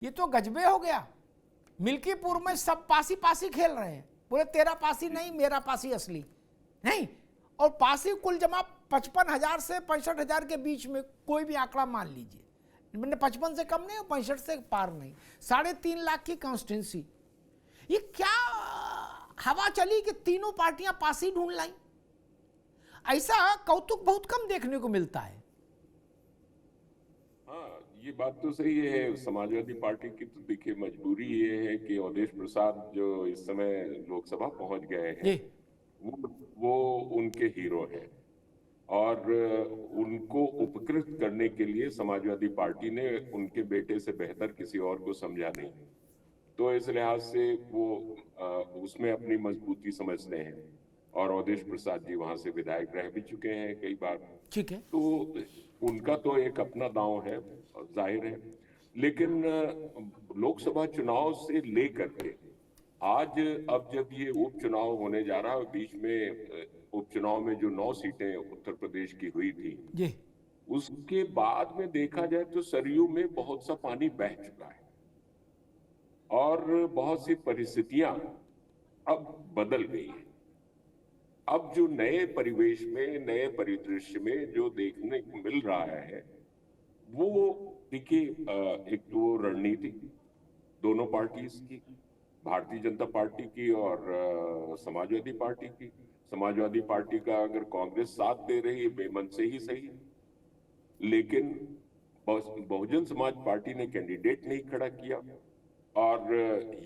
ये तो गजबे हो गया। मिल्कीपुर में सब पासी पासी खेल रहे हैं, बोले तेरा पासी नहीं मेरा पासी असली नहीं। और पासी कुल जमा 55,000 से 65,000 के बीच में, कोई भी आंकड़ा मान लीजिए, मैंने 55 से कम नहीं और 65 से पार नहीं, 3.5 लाख की कॉन्स्टिट्यूंसी। ये क्या हवा चली कि तीनों पार्टियां पासी ढूंढ लाई? ऐसा कौतुक बहुत कम देखने को मिलता है। हाँ, ये बात तो सही है। समाजवादी पार्टी की तो देखिए मजबूरी ये है कि अवधेश प्रसाद जो इस समय लोकसभा पहुंच गए हैं, वो उनके हीरो हैं और उनको उपकृत करने के लिए समाजवादी पार्टी ने उनके बेटे से बेहतर किसी और को समझा नहीं। तो इस लिहाज से वो उसमें अपनी मजबूती समझते हैं और अवधेश प्रसाद जी वहां से विधायक रह भी चुके हैं कई बार। ठीक है, तो उनका तो एक अपना दांव है, जाहिर है। लेकिन लोकसभा चुनाव से लेकर के आज, अब जब ये उपचुनाव होने जा रहा है, बीच में उपचुनाव में जो 9 सीटें उत्तर प्रदेश की हुई थी जी उसके बाद में देखा जाए तो सरयू में बहुत सा पानी बह चुका है और बहुत सी परिस्थितियां अब बदल गई है। अब जो नए परिवेश में, नए परिदृश्य में जो देखने को मिल रहा है वो देखिए, एक तो रणनीति दोनों पार्टीज की, भारतीय जनता पार्टी की और समाजवादी पार्टी की। समाजवादी पार्टी का अगर कांग्रेस साथ दे रही है बेमन से ही सही, लेकिन बहुजन समाज पार्टी ने कैंडिडेट नहीं खड़ा किया और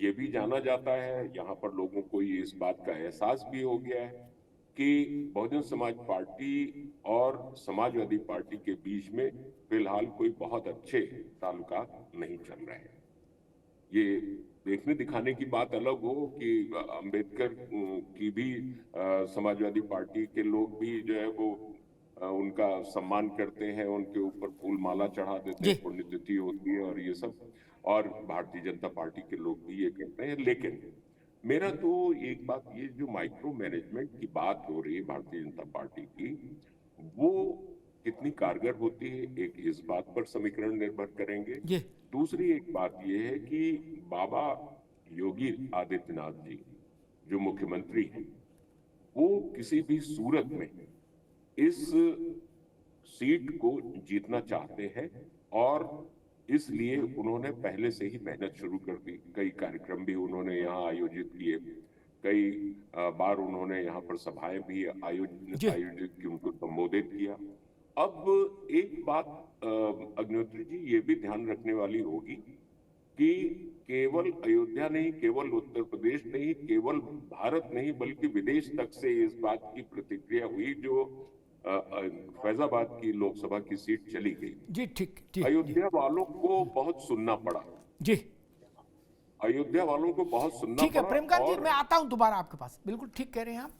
ये भी जाना जाता है, यहाँ पर लोगों को ये इस बात का एहसास भी हो गया है कि बहुजन समाज पार्टी और समाजवादी पार्टी के बीच में फिलहाल कोई बहुत अच्छे ताल्लुकात नहीं चल रहे हैं। ये देखने दिखाने की बात अलग हो कि अंबेडकर की भी समाजवादी पार्टी के लोग भी जो है वो उनका सम्मान करते हैं, उनके ऊपर फूल माला चढ़ा देते हैं, पुण्यतिथि होती है और ये सब, और भारतीय जनता पार्टी के लोग भी ये कहते हैं। लेकिन मेरा तो एक बात, ये जो माइक्रो मैनेजमेंट की बात हो रही है भारतीय जनता पार्टी की, वो कितनी कारगर होती है, एक इस बात पर समीकरण निर्भर करेंगे। दूसरी एक बात ये है कि बाबा योगी आदित्यनाथ जी जो मुख्यमंत्री हैं, वो किसी भी सूरत में इस सीट को जीतना चाहते हैं और इसलिए उन्होंने पहले से ही मेहनत शुरू कर दी। कई कार्यक्रम भी उन्होंने यहाँ आयोजित किए, कई बार उन्होंने यहाँ पर सभाएं भी आयोजित की, उनको संबोधित किया। अब एक बात अग्निहोत्री जी ये भी ध्यान रखने वाली होगी कि केवल अयोध्या नहीं, केवल उत्तर प्रदेश नहीं, केवल भारत नहीं, बल्कि विदेश तक से इस बात की प्रतिक्रिया हुई जो फैजाबाद की लोकसभा की सीट चली गई। जी ठीक, अयोध्या वालों को बहुत सुनना पड़ा। जी, अयोध्या वालों को बहुत सुनना ठीक है पड़ा। प्रेमकांत जी, मैं आता हूं दोबारा आपके पास, बिल्कुल ठीक कह रहे हैं आप।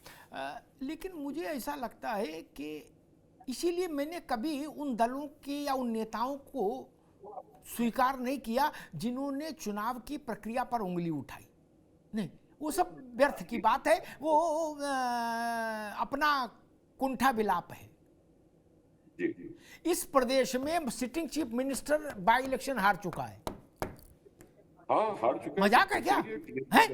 लेकिन मुझे ऐसा लगता है कि इसीलिए मैंने कभी उन दलों के या उन नेताओं को स्वीकार नहीं किया जिन्होंने चुनाव की प्रक्रिया पर उंगली उठाई। नहीं, वो सब व्यर्थ की बात है, वो अपना कुंठा विलाप है। जी। इस प्रदेश में sitting chief minister by election हार चुका है। हाँ, हार चुका है। मजाक है क्या है?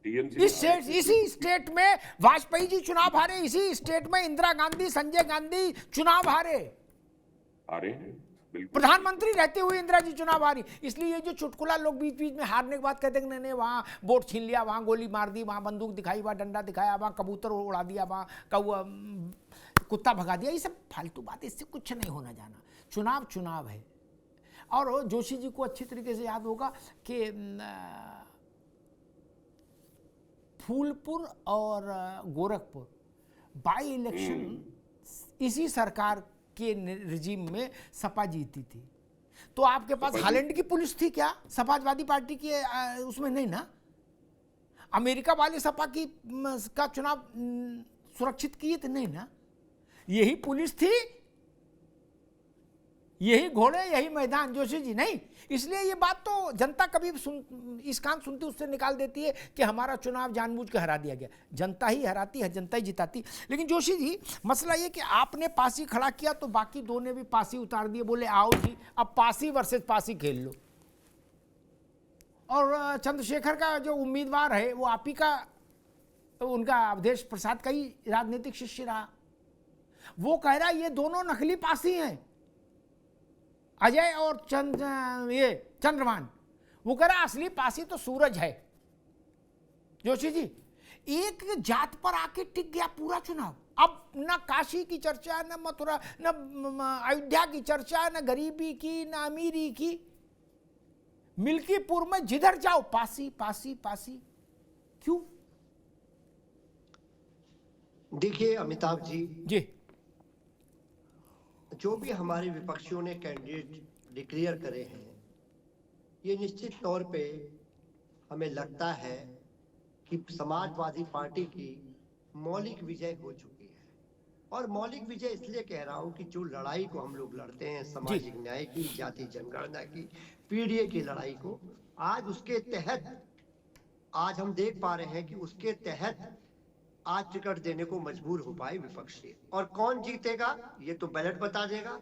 इसी स्टेट में वाजपेयी जी चुनाव हारे, इसी स्टेट में इंदिरा गांधी, संजय गांधी चुनाव हारे, प्रधानमंत्री रहते हुए इंदिरा जी चुनाव हारी। इसलिए ये जो चुटकुला लोग बीच बीच में हारने के बाद कहते हैं नहीं वहां वोट छीन लिया, वहां गोली मार दी, वहां बंदूक दिखाई, वहां डंडा दिखाया, वहां कबूतर उड़ा दिया, वहां कौवा कुत्ता भगा दिया, ये सब फालतू बात, इससे कुछ नहीं होना जाना। चुनाव चुनाव है। और जोशी जी को अच्छी तरीके से याद होगा कि फूलपुर और गोरखपुर बाई इलेक्शन इसी सरकार के रिजीम में सपा जीती थी। तो आपके पास हालैंड की पुलिस थी क्या समाजवादी पार्टी की? उसमें नहीं ना। अमेरिका वाले सपा की का चुनाव सुरक्षित किए थे नहीं ना। यही पुलिस थी, यही घोड़े, यही मैदान। जोशी जी नहीं, इसलिए ये बात तो जनता कभी इस कान सुनती उससे निकाल देती है कि हमारा चुनाव जानबूझ के हरा दिया गया। जनता ही हराती है, जनता ही जिताती। लेकिन जोशी जी, मसला ये कि आपने पासी खड़ा किया तो बाकी दो ने भी पासी उतार दिए, बोले आओ जी अब पासी वर्सेस पासी खेल लो। और चंद्रशेखर का जो उम्मीदवार है वो आप ही का, उनका अवधेश प्रसाद का ही राजनीतिक शिष्य रहा। वो कह रहा है ये दोनों नकली पासी हैं, अजय और चंद्रभान। वो कह रहा असली पासी तो सूरज है। जोशी जी, एक जात पर आके टिक गया पूरा चुनाव। अब न काशी की चर्चा, न मथुरा, न अयोध्या की चर्चा, न गरीबी की, न अमीरी की। मिल्कीपुर में जिधर जाओ पासी पासी पासी, क्यों? देखिए अमिताभ जी, जी जो भी हमारे विपक्षियों ने कैंडिडेट डिक्लेयर करे हैं, ये निश्चित तौर पे हमें लगता है कि समाजवादी पार्टी की मौलिक विजय हो चुकी है। और मौलिक विजय इसलिए कह रहा हूं कि जो लड़ाई को हम लोग लड़ते हैं, सामाजिक न्याय की, जाति जनगणना की, पीडीए की लड़ाई को, आज उसके तहत आज हम देख पा रहे हैं कि उसके तहत आज टिकट देने को मजबूर हो पाए विपक्षी। और कौन जीतेगा ये तो बैलेट बता देगा।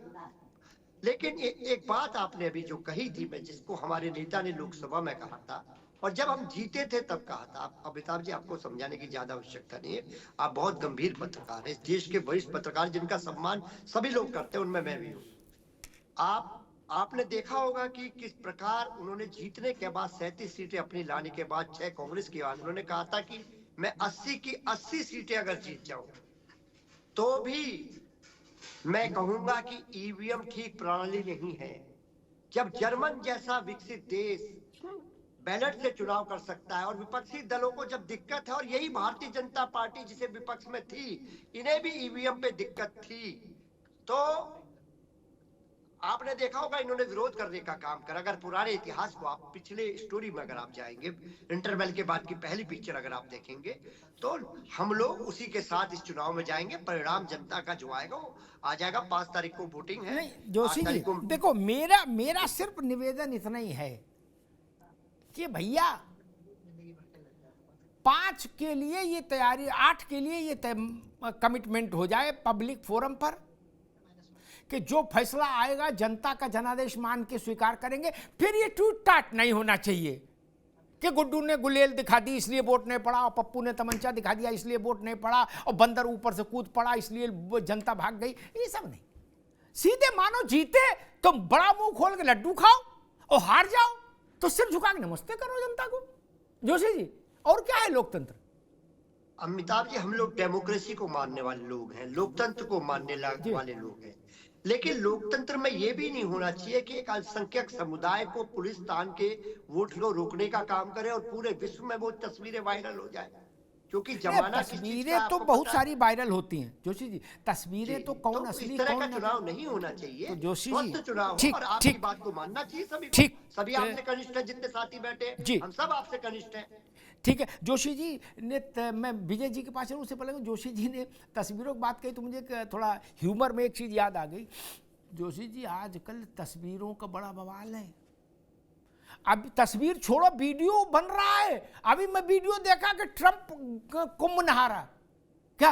लेकिन एक बात आपने अभी जो कही थी, मैं जिसको हमारे नेता ने लोकसभा में कहा था और जब हम जीते थे तब कहा था। अमिताभ जी, आपको समझाने की ज्यादा आवश्यकता नहीं है, आप बहुत गंभीर पत्रकार हैं, इस देश के वरिष्ठ पत्रकार जिनका सम्मान सभी लोग करते हैं, उनमें मैं भी हूँ। आपने देखा होगा कि किस प्रकार उन्होंने जीतने के बाद 37 सीटें अपनी लाने के बाद 6 कांग्रेस की बाद उन्होंने कहा था कि मैं 80 की 80 सीटें अगर जीत जाऊं तो भी मैं कहूंगा कि ईवीएम ठीक प्रणाली नहीं है। जब जर्मन जैसा विकसित देश बैलेट से चुनाव कर सकता है और विपक्षी दलों को जब दिक्कत है, और यही भारतीय जनता पार्टी जिसे विपक्ष में थी, इन्हें भी ईवीएम पे दिक्कत थी, तो आपने देखा होगा इन्होंने विरोध करने का काम करा। अगर पुराने इतिहास को आप पिछले स्टोरी में अगर आप जाएंगे, इंटरवल के बाद की पहली पिक्चर अगर आप देखेंगे, तो हम लोग उसी के साथ इस चुनाव में जाएंगे। परिणाम जनता का जो आएगा वो आ जाएगा। 5 तारीख को वोटिंग है। नहीं जोशी जी, देखो मेरा सिर्फ निवेदन इतना ही है कि भैया 5 के लिए ये तैयारी, 8 के लिए ये कमिटमेंट हो जाए पब्लिक फोरम पर कि जो फैसला आएगा जनता का जनादेश मान के स्वीकार करेंगे। फिर ये टूट टाट नहीं होना चाहिए कि गुड्डू ने गुलेल दिखा दी इसलिए वोट नहीं पड़ा, और पप्पू ने तमंचा दिखा दिया इसलिए वोट नहीं पड़ा, और बंदर ऊपर से कूद पड़ा इसलिए जनता भाग गई। ये सब नहीं, सीधे मानो जीते तो बड़ा मुंह खोल के लड्डू खाओ, और हार जाओ तो सिर झुका के नमस्ते करो जनता को। जोशी जी, और क्या है लोकतंत्र? अमिताभ जी, हम लोग डेमोक्रेसी को मानने वाले लोग हैं, लोकतंत्र को मानने वाले लोग हैं, लेकिन लोकतंत्र में यह भी नहीं होना चाहिए कि एक अल्पसंख्यक समुदाय को पुलिस तान के वोट को रोकने का काम करे और पूरे विश्व में वो तस्वीरें वायरल हो जाए। क्योंकि जमाना तस्वीरें तो बहुत सारी वायरल होती हैं जोशी जी, तस्वीरें तो कौन असली इस तरह कौन का चुनाव नहीं होना चाहिए। तो जोशी जी, चुनाव ठीक और आपकी ठीक बात को मानना चाहिए सभी। ठीक, सभी आपसे कनिष्ठ हैं, जितने साथी बैठे जी, हम सब आपसे कनिष्ठ हैं। ठीक है। जोशी जी ने, मैं विजय जी के पास चलूं उससे पहले जोशी जी ने तस्वीरों की बात कही तो मुझे थोड़ा ह्यूमर में एक चीज़ याद आ गई। जोशी जी, आजकल तस्वीरों का बड़ा बवाल है। अब तस्वीर छोड़ो, वीडियो बन रहा है। अभी मैं वीडियो देखा कि ट्रंप कुंभ नहा रहा। क्या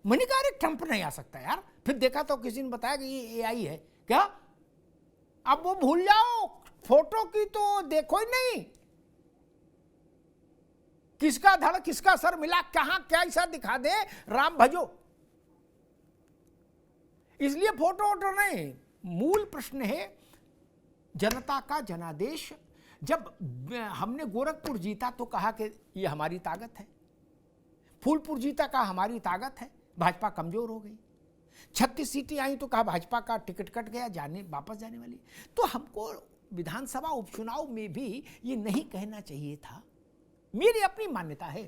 मैंने कहा अरे ट्रंप नहीं आ सकता यार, फिर देखा तो किसी ने बताया कि ये एआई है क्या। अब वो भूल जाओ, फोटो की तो देखो ही नहीं, किसका धड़ किसका सर मिला, कहां क्या ऐसा दिखा दे, राम भजो। इसलिए फोटो वोटो नहीं, मूल प्रश्न है जनता का जनादेश। जब हमने गोरखपुर जीता तो कहा कि ये हमारी ताकत है, फूलपुर जीता कहा हमारी ताकत है, भाजपा कमजोर हो गई। 36 सीटें आई तो कहा भाजपा का टिकट कट गया, वापस जाने वाली। तो हमको विधानसभा उपचुनाव में भी ये नहीं कहना चाहिए था। मेरी अपनी मान्यता है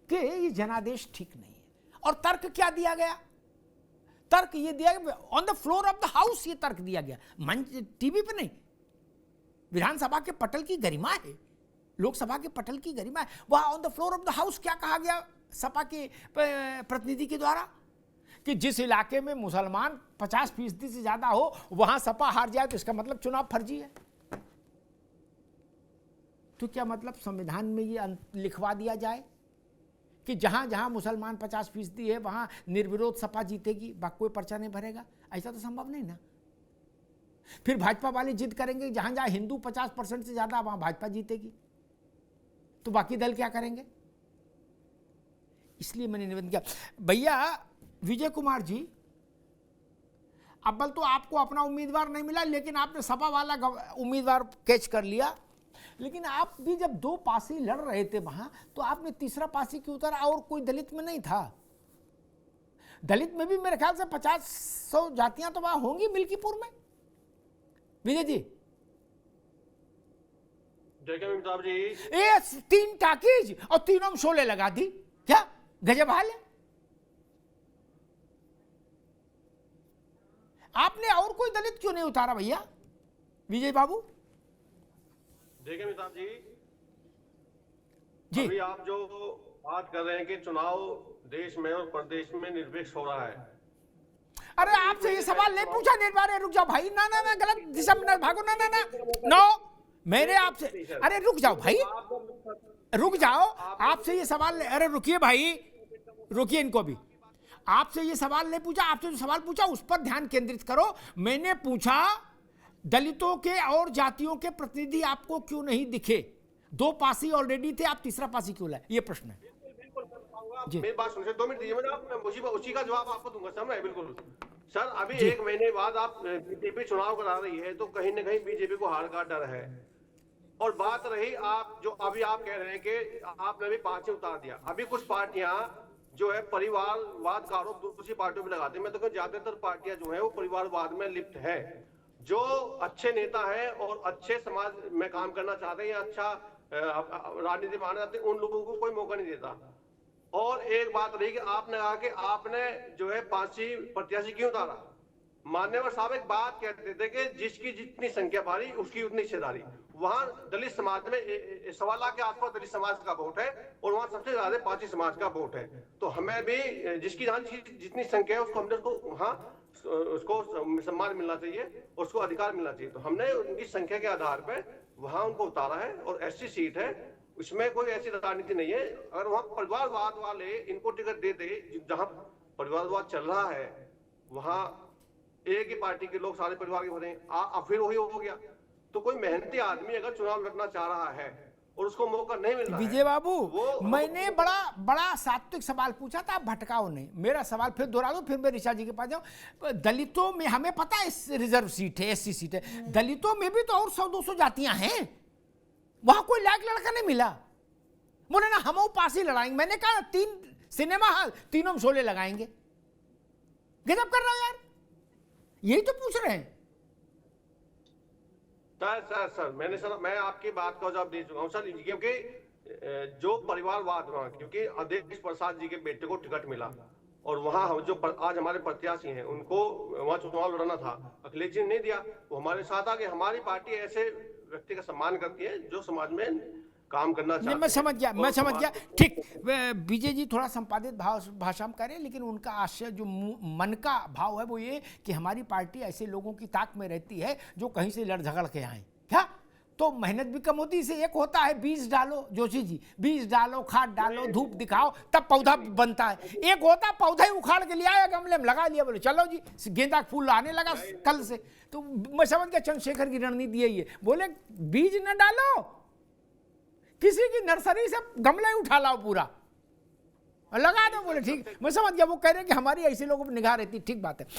कि ये जनादेश ठीक नहीं है। और तर्क क्या दिया गया? तर्क ये दिया गया on the floor of the house, ये तर्क दिया गया, मंच टीवी पे नहीं। विधानसभा के पटल की गरिमा है, लोकसभा के पटल की गरिमा है, वहां on the floor of the house क्या कहा गया सपा के प्रतिनिधि के द्वारा कि जिस इलाके में मुसलमान 50% से ज्यादा हो वहां सपा हार जाए तो इसका मतलब चुनाव फर्जी है। तो क्या मतलब संविधान में ये लिखवा दिया जाए कि जहां जहां मुसलमान 50% है वहां निर्विरोध सपा जीतेगी, कोई पर्चा नहीं भरेगा? ऐसा तो संभव नहीं ना। फिर भाजपा वाले जिद करेंगे जहां जहां हिंदू 50% से ज्यादा वहां भाजपा जीतेगी, तो बाकी दल क्या करेंगे? इसलिए मैंने निवेदन किया। भैया विजय कुमार जी, अव्वल तो आपको अपना उम्मीदवार नहीं मिला, लेकिन आपने सपा वाला उम्मीदवार कैच कर लिया। लेकिन आप भी जब 2 पासी लड़ रहे थे वहां, तो आपने तीसरा पासी क्यों उतारा? और कोई दलित में नहीं था? दलित में भी मेरे ख्याल से 50-100 जातियां तो वहां होंगी मिल्कीपुर में। विजय जी, जय के अमिताभ जी, ये 3 टाकीज और तीनों में शोले लगा दी, क्या गजब हाल है। आपने और कोई दलित क्यों नहीं उतारा भैया विजय बाबू? जय के अमिताभ जी, जी अभी आप जो बात कर रहे हैं कि चुनाव देश में और प्रदेश में निरपेक्ष हो रहा है, अरे आपसे ये सवाल नहीं पूछा निर्भय, रुक जाओ भाई, ना ना ना, गलत दिशा में भागो, ना ना ना, नो, मैंने आपसे, अरे रुक जाओ भाई, रुक जाओ, आपसे ये सवाल, अरे रुकिए भाई, रुकिए इनको भी, आपसे ये सवाल नहीं पूछा, आपसे जो सवाल पूछा उस पर ध्यान केंद्रित करो। मैंने पूछा दलितों के और जातियों के प्रतिनिधि आपको क्यों नहीं दिखे? 2 पासी ऑलरेडी थे, आप तीसरा पासी क्यों लाए? ये प्रश्न है। जी। मेरी बात सुनिए, 2 मिनट दीजिए, मैं उसी का जवाब आपको दूंगा, समझ रहे? बिल्कुल सर, अभी जी। 1 महीने बाद आप बीजेपी चुनाव करा रही है, तो कहीं ना कहीं बीजेपी को हार का डर है। और बात रही आप जो अभी आप कह रहे हैं कि आपने भी 5 से उतार दिया, अभी कुछ पार्टियां जो है परिवारवाद का आरोप दूसरी पार्टियों पे लगाते हैं। मैं तो कहूं ज्यादातर पार्टियां जो है वो परिवारवाद में लिप्त है। जो अच्छे नेता हैं और अच्छे समाज में काम करना चाहते हैं या अच्छा राजनीति मानना चाहते हैं, उन लोगों को कोई मौका नहीं देता। और एक बात रही कि आपने कहा कि आपने जो है 5 प्रत्याशी क्यों उतारा। मान्यवर साहब एक बात कहते थे कि जिसकी जितनी संख्या भारी उसकी उतनी हिस्सेदारी। वहां दलित समाज में 1.25 लाख के आसपास दलित समाज का वोट है और वहां सबसे ज्यादा पारसी समाज का वोट है। तो हमें भी जिसकी जितनी संख्या है उसको हमने उसको सम्मान मिलना चाहिए, उसको अधिकार मिलना चाहिए। तो हमने उनकी संख्या के आधार पर वहां उनको उतारा है। और एससी सीट है, उसमें कोई ऐसी राजनीति नहीं है। अगर वहां परिवारवाद वाले इनको टिकट दे दे, जहां परिवारवाद चल रहा है वहां एक ही पार्टी के लोग सारे परिवार के भरे, फिर वही हो गया। तो कोई मेहनती आदमी अगर चुनाव लड़ना चाह रहा है और उसको मौका नहीं मिल रहा है, विजय बाबू, मैंने बड़ा सात्विक सवाल पूछा था, आप भटकाओ नहीं। मेरा सवाल फिर दोहरा दो, फिर मैं ऋषा जी के पास जाऊं। दलितों में हमें पता है रिजर्व सीट है, एससी सीट है, दलितों में भी तो और 100-200 जातियां हैं, वहां कोई लायक लड़का नहीं मिला। बोले ना हम पास ही लड़ाएंगे। मैंने कहा 3 सिनेमा हॉल, तीनों में शोले लगाएंगे। गजब कर रहा हो यार, यही तो पूछ रहे हैं। सर मैं आपकी बात का जवाब दे चुका हूं सर, क्योंकि जो परिवारवाद हुआ, क्योंकि अध्यक्ष प्रसाद जी के बेटे को टिकट मिला और वहां जो आज हमारे प्रत्याशी हैं उनको वहां चुनाव लड़ना था, अखिलेश जी ने नहीं दिया। वो हमारे साथ आ गए। हमारी पार्टी ऐसे व्यक्ति का सम्मान करती है जो समाज में काम करना चाहते हैं। मैं समझ गया, ठीक। विजय जी थोड़ा संपादित भाषा में करें, लेकिन उनका आशय जो मन का भाव है वो ये कि हमारी पार्टी ऐसे लोगों की ताक में रहती है जो कहीं से लड़ झगड़ के आए, क्या तो मेहनत भी कम होती। इसे एक होता है बीज डालो, जोशी जी बीज डालो, खाद डालो, धूप दिखाओ, तब पौधा बनता है। एक होता पौधा ही उखाड़ के ले आया, गमले में लगा लिया, बोले चलो जी गेंदा फूल आने लगा कल से। तो मैं समझ गया चंद्रशेखर की रणनीति यही है। बोले बीज न डालो, किसी की नर्सरी से गमले उठा लाओ पूरा लगा दो। बोले ठीक, मैं समझ गया। वो कह रहे हैं कि हमारी ऐसे लोगों पर निगाह रहती, ठीक बात है।